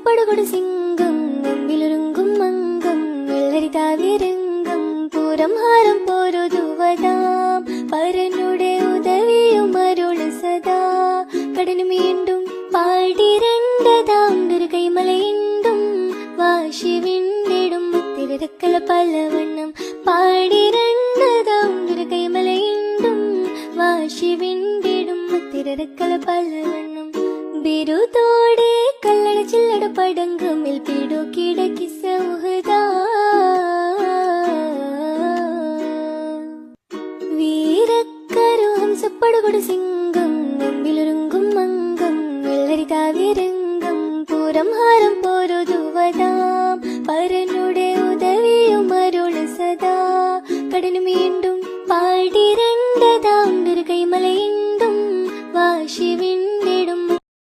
ഹംസപ്പടുകൊടു സിംഗം മുമ്പിലൊരുങ്കും മംഗം വെള്ളരി താവിരംഗം പൂരം ഹാരം പോരുതുവതാം പരനുടെ ഉദവിയും അരുള് സദാ കടനു വീണ്ടും പാടിരണ്ടതാം ദുർഗൈമലയിണ്ടും വാശി വിണ്ടിടും തിരക്കല പലവണ്ണം പാടിരണ്ടതാം ദുർഗൈമലയിണ്ടും വാശി വിണ്ടിടും തിരക്കല പലവണ്ണം ബിരുദോടെ കല്ലട ചില്ലട പടങ്കമിൽ പിടുകിടക്കി സൗഹൃദാ വീരക്കരു ഹംസപ്പടുകൊടു സിംഗം മുമ്പിലൊരുങ്കും മംഗം വെള്ളരി താവിരംഗം പൂരം ഹാരം പോരുതുവതാം പരനുടെ ഉദവിയും അരുള് സദാ കടനു വീണ്ടും